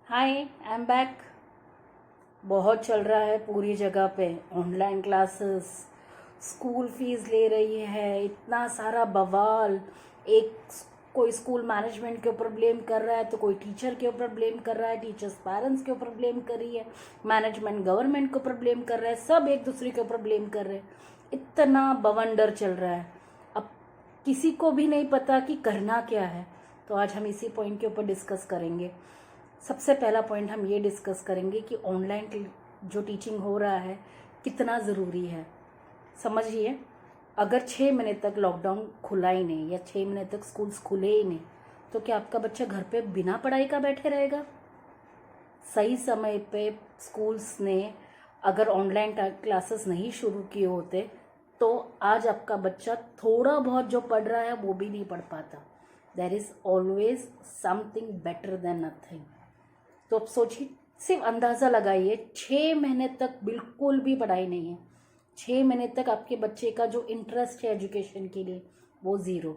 Hi, I am back. बहुत चल रहा है पूरी जगह पे ऑनलाइन क्लासेस। स्कूल फीस ले रही है, इतना सारा बवाल। एक कोई स्कूल मैनेजमेंट के ऊपर ब्लेम कर रहा है, तो कोई टीचर के ऊपर ब्लेम कर रहा है, टीचर्स पेरेंट्स के ऊपर ब्लेम कर रही है, मैनेजमेंट गवर्नमेंट के ऊपर ब्लेम कर रहा है, सब एक दूसरे के ऊपर ब्लेम कर रहे हैं। इतना बवंडर चल रहा है। अब किसी को भी नहीं पता कि करना क्या है। तो आज हम इसी पॉइंट के ऊपर डिस्कस करेंगे। सबसे पहला पॉइंट हम ये डिस्कस करेंगे कि ऑनलाइन जो टीचिंग हो रहा है कितना ज़रूरी है। समझिए, अगर 6 महीने तक लॉकडाउन खुला ही नहीं या 6 महीने तक स्कूल्स खुले ही नहीं, तो क्या आपका बच्चा घर पे बिना पढ़ाई का बैठे रहेगा? सही समय पे स्कूल्स ने अगर ऑनलाइन क्लासेस नहीं शुरू किए होते तो आज आपका बच्चा थोड़ा बहुत जो पढ़ रहा है वो भी नहीं पढ़ पाता। There is always something better than nothing. तो अब सोचिए, सिर्फ अंदाज़ा लगाइए, 6 महीने तक बिल्कुल भी पढ़ाई नहीं है। 6 महीने तक आपके बच्चे का जो इंटरेस्ट है एजुकेशन के लिए वो ज़ीरो।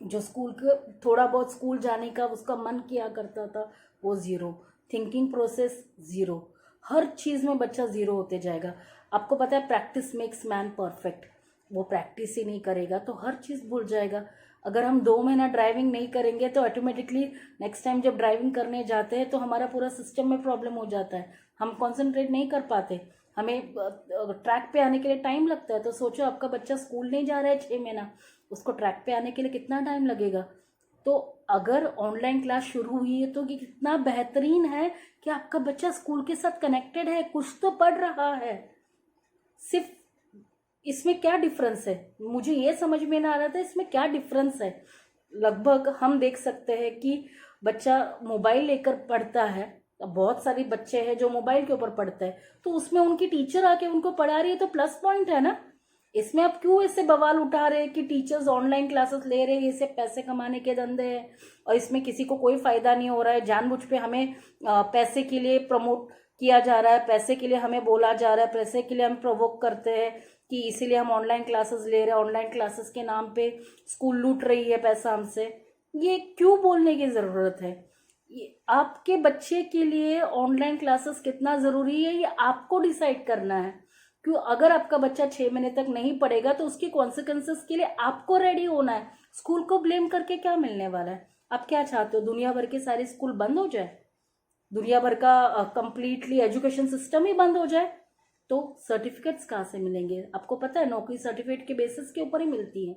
जो स्कूल के थोड़ा बहुत स्कूल जाने का उसका मन किया करता था वो ज़ीरो। Thinking process zero. हर चीज़ में बच्चा ज़ीरो होते जाएगा। आपको पता है प्रैक्टिस मेक्स मैन परफेक्ट। वो प्रैक्टिस ही नहीं करेगा तो हर चीज़ भूल जाएगा। अगर हम 2 महीना ड्राइविंग नहीं करेंगे तो ऑटोमेटिकली नेक्स्ट टाइम जब ड्राइविंग करने जाते हैं तो हमारा पूरा सिस्टम में प्रॉब्लम हो जाता है। हम कॉन्सेंट्रेट नहीं कर पाते, हमें ट्रैक पे आने के लिए टाइम लगता है। तो सोचो, आपका बच्चा स्कूल नहीं जा रहा है 6 महीना, उसको ट्रैक पे आने के लिए कितना टाइम लगेगा। तो अगर ऑनलाइन क्लास शुरू हुई है तो ये कितना बेहतरीन है कि आपका बच्चा स्कूल के साथ कनेक्टेड है, कुछ तो पढ़ रहा है। सिर्फ इसमें क्या डिफरेंस है, मुझे ये समझ में ना आ रहा था इसमें क्या डिफरेंस है। लगभग हम देख सकते हैं कि बच्चा मोबाइल लेकर पढ़ता है। अब बहुत सारे बच्चे हैं जो मोबाइल के ऊपर पढ़ते हैं, तो उसमें उनकी टीचर आके उनको पढ़ा रही है तो प्लस पॉइंट है ना। इसमें आप क्यों ऐसे बवाल उठा रहे हैं कि टीचर्स ऑनलाइन क्लासेस ले रहे हैं, इसे पैसे कमाने के धंधे हैं और इसमें किसी को कोई फायदा नहीं हो रहा है। जानबूझ पे हमें पैसे के लिए प्रमोट किया जा रहा है, पैसे के लिए हमें बोला जा रहा है, पैसे के लिए हम प्रोवोक करते हैं कि इसीलिए हम ऑनलाइन क्लासेस ले रहे हैं। ऑनलाइन क्लासेस के नाम पे स्कूल लूट रही है पैसा हमसे। ये क्यों बोलने की ज़रूरत है? ये आपके बच्चे के लिए ऑनलाइन क्लासेस कितना ज़रूरी है ये आपको डिसाइड करना है। क्यों? अगर आपका बच्चा 6 महीने तक नहीं पढ़ेगा तो उसके कॉन्सिक्वेंसेस के लिए आपको रेडी होना है। स्कूल को ब्लेम करके क्या मिलने वाला है? आप क्या चाहते हो, दुनिया भर के सारे स्कूल बंद हो जाए, दुनिया भर का कंप्लीटली एजुकेशन सिस्टम ही बंद हो जाए? तो सर्टिफिकेट्स कहाँ से मिलेंगे? आपको पता है नौकरी सर्टिफिकेट के बेसिस के ऊपर ही मिलती है।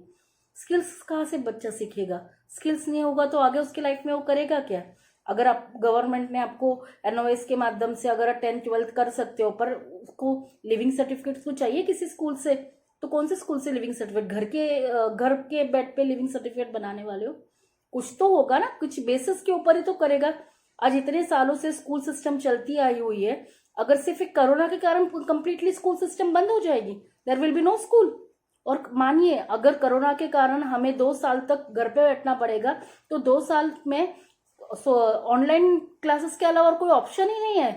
स्किल्स कहाँ से बच्चा सीखेगा? स्किल्स नहीं होगा तो आगे उसके लाइफ में वो करेगा क्या? अगर आप गवर्नमेंट ने आपको एनओएस के माध्यम से अगर 10th-12th कर सकते हो, पर उसको लिविंग सर्टिफिकेट तो चाहिए किसी स्कूल से। तो कौन से स्कूल से लिविंग सर्टिफिकेट? घर के बेड पे लिविंग सर्टिफिकेट बनाने वाले हो? कुछ तो होगा ना, कुछ बेसिस के ऊपर ही तो करेगा। आज इतने सालों से स्कूल सिस्टम चलती आई हुई है, अगर सिर्फ एक कोरोना के कारण कंप्लीटली स्कूल सिस्टम बंद हो जाएगी, there will be no school. और मानिए अगर कोरोना के कारण हमें 2 साल तक घर पे बैठना पड़ेगा, तो 2 साल में ऑनलाइन क्लासेस के अलावा और कोई ऑप्शन ही नहीं है।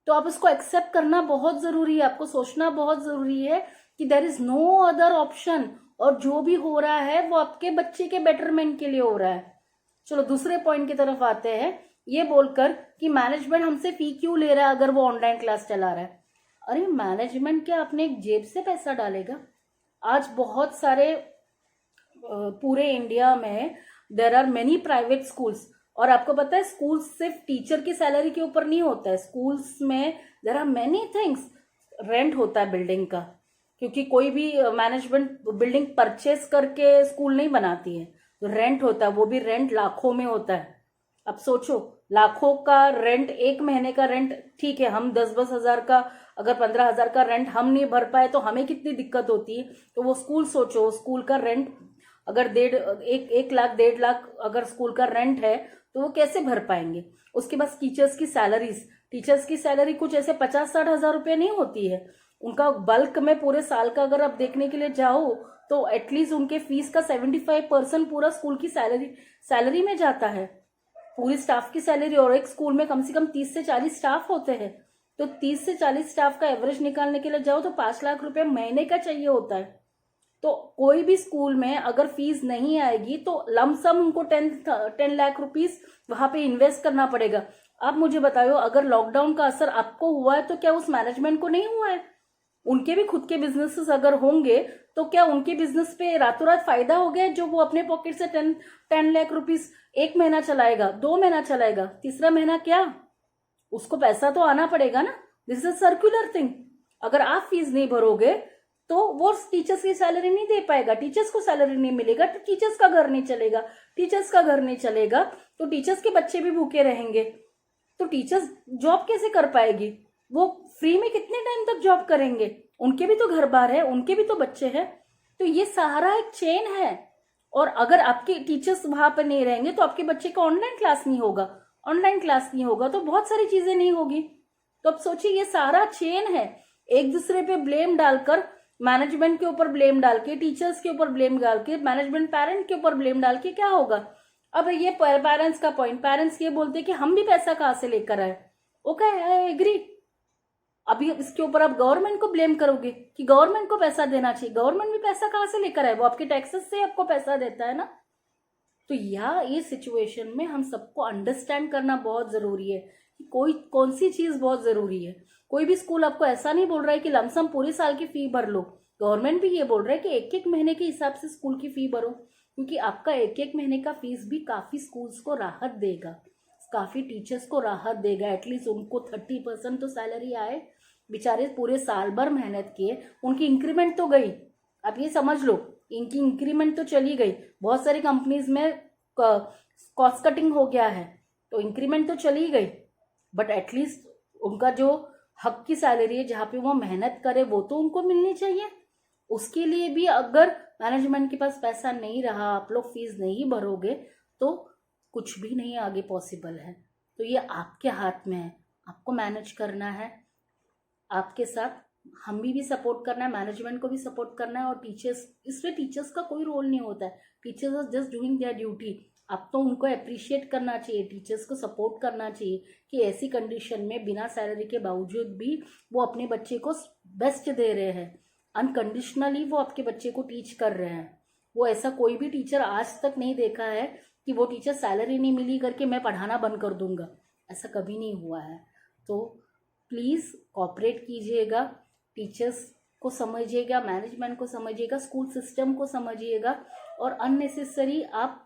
तो आप इसको एक्सेप्ट करना बहुत जरूरी है, आपको सोचना बहुत जरूरी है कि there is no other option, और जो भी हो रहा है वो आपके बच्चे के बेटरमेंट के लिए हो रहा है। चलो दूसरे पॉइंट की तरफ आते हैं, ये बोलकर कि मैनेजमेंट हमसे फी क्यों ले रहा है अगर वो ऑनलाइन क्लास चला रहा है। अरे मैनेजमेंट क्या अपने जेब से पैसा डालेगा? आज बहुत सारे पूरे इंडिया में there are many private schools. और आपको पता है स्कूल्स सिर्फ टीचर की सैलरी के ऊपर नहीं होता है, स्कूल्स में there are many things. Rent होता है बिल्डिंग का, क्योंकि कोई भी मैनेजमेंट बिल्डिंग परचेस करके स्कूल नहीं बनाती है, तो रेंट होता है, वो भी रेंट लाखों में होता है। अब सोचो, लाखों का रेंट, एक महीने का रेंट, ठीक है हम 10-10 हजार का, अगर 15 हजार का रेंट हम नहीं भर पाए तो हमें कितनी दिक्कत होती है। तो वो स्कूल सोचो, स्कूल का रेंट अगर 1 लाख 1.5 लाख अगर स्कूल का रेंट है तो वो कैसे भर पाएंगे? उसके बाद टीचर्स की सैलरीज, टीचर्स की सैलरी कुछ ऐसे 50-60 हजार रुपये नहीं होती है। उनका बल्क में पूरे साल का अगर आप देखने के लिए जाओ तो एटलीस्ट उनके फीस का 75% पूरा स्कूल की सैलरी में जाता है, पूरी स्टाफ की सैलरी। और एक स्कूल में कम से कम 30 से 40 स्टाफ होते हैं, तो 30 से 40 स्टाफ का एवरेज निकालने के लिए जाओ तो 5 लाख रुपए महीने का चाहिए होता है। तो कोई भी स्कूल में अगर फीस नहीं आएगी तो लमसम उनको 10 लाख रुपीस वहां पे इन्वेस्ट करना पड़ेगा। आप मुझे बताओ, अगर लॉकडाउन का असर आपको हुआ है तो क्या उस मैनेजमेंट को नहीं हुआ है? उनके भी खुद के बिजनेसेस अगर होंगे तो क्या उनके बिजनेस पे रातों रात फायदा हो गया जो वो अपने पॉकेट से 10 लाख रुपीज 1 महीना चलाएगा, 2 महीना चलाएगा, तीसरा महीना क्या? उसको पैसा तो आना पड़ेगा ना। This is circular thing. अगर आप फीस नहीं भरोगे तो वो टीचर्स की सैलरी नहीं दे पाएगा, टीचर्स को सैलरी नहीं मिलेगा तो टीचर्स का घर नहीं चलेगा, टीचर्स का घर नहीं चलेगा तो टीचर्स के बच्चे भी भूखे रहेंगे, तो टीचर्स जॉब कैसे कर पाएगी? वो फ्री में कितने टाइम तक जॉब करेंगे? उनके भी तो घर बार है, उनके भी तो बच्चे हैं। तो ये सारा एक चेन है। और अगर आपके टीचर्स वहां पर नहीं रहेंगे तो आपके बच्चे का ऑनलाइन क्लास नहीं होगा, ऑनलाइन क्लास नहीं होगा तो बहुत सारी चीजें नहीं होगी। तो अब सोचिए, ये सारा चेन है। एक दूसरे पे ब्लेम डालकर, मैनेजमेंट के ऊपर ब्लेम डाल के, टीचर्स के ऊपर ब्लेम डाल के, मैनेजमेंट पेरेंट के ऊपर ब्लेम डाल के क्या होगा? अब ये पेरेंट्स का पॉइंट, पेरेंट्स ये बोलते कि हम भी पैसा कहाँ से लेकर आए। Okay, I agree. अभी इसके ऊपर आप गवर्नमेंट को ब्लेम करोगे कि गवर्नमेंट को पैसा देना चाहिए। गवर्नमेंट भी पैसा कहाँ से लेकर आए? वो आपके टैक्सेस से आपको पैसा देता है ना। तो ये सिचुएशन में हम सबको अंडरस्टैंड करना बहुत जरूरी है कि कौन सी चीज बहुत जरूरी है। कोई भी स्कूल आपको ऐसा नहीं बोल रहा है कि लमसम पूरे साल की फी भर लो। गवर्नमेंट भी ये बोल रहा है कि एक एक महीने के हिसाब से स्कूल की फी भरो, क्योंकि आपका एक एक महीने का फीस भी काफी स्कूल्स को राहत देगा, काफी टीचर्स को राहत देगा। एटलीस्ट उनको 30% तो सैलरी आए। बेचारे पूरे साल भर मेहनत किए, उनकी इंक्रीमेंट तो गई। आप ये समझ लो, इनकी इंक्रीमेंट तो चली गई। बहुत सारी कंपनीज में कॉस्ट कटिंग हो गया है तो इंक्रीमेंट तो चली गई, बट एटलीस्ट उनका जो हक की सैलरी है, जहाँ पे वो मेहनत करे, वो तो उनको मिलनी चाहिए। उसके लिए भी अगर मैनेजमेंट के पास पैसा नहीं रहा, आप लोग फीस नहीं भरोगे तो कुछ भी नहीं आगे पॉसिबल है। तो ये आपके हाथ में है, आपको मैनेज करना है। आपके साथ हम भी सपोर्ट करना है, मैनेजमेंट को भी सपोर्ट करना है, और टीचर्स, इसमें टीचर्स का कोई रोल नहीं होता है। Teachers are just doing their duty. अब तो उनको अप्रिशिएट करना चाहिए, टीचर्स को सपोर्ट करना चाहिए कि ऐसी कंडीशन में बिना सैलरी के बावजूद भी वो अपने बच्चे को बेस्ट दे रहे हैं, अनकंडीशनली वो आपके बच्चे को टीच कर रहे हैं। वो ऐसा कोई भी टीचर आज तक नहीं देखा है कि वो टीचर सैलरी नहीं मिली करके मैं पढ़ाना बंद कर दूंगा, ऐसा कभी नहीं हुआ है। तो प्लीज़ कोऑपरेट कीजिएगा, टीचर्स को समझिएगा, मैनेजमेंट को समझिएगा, स्कूल सिस्टम को समझिएगा, और अननेसेसरी आप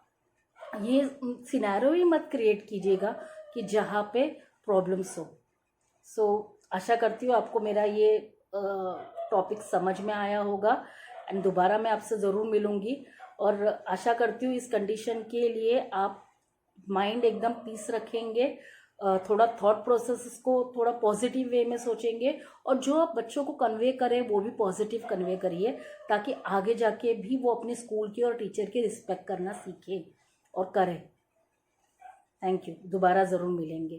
ये सिनेरियो ही मत क्रिएट कीजिएगा कि जहाँ पे प्रॉब्लम्स हो। सो आशा करती हूँ आपको मेरा ये टॉपिक समझ में आया होगा, एंड दोबारा मैं आपसे ज़रूर मिलूँगी। और आशा करती हूँ इस कंडीशन के लिए आप माइंड एकदम पीस रखेंगे, थोड़ा थॉट प्रोसेस को थोड़ा पॉजिटिव वे में सोचेंगे, और जो आप बच्चों को कन्वे करें वो भी पॉजिटिव कन्वे करिए, ताकि आगे जाके भी वो अपने स्कूल की और टीचर की रिस्पेक्ट करना सीखें और करें। थैंक यू, दोबारा ज़रूर मिलेंगे।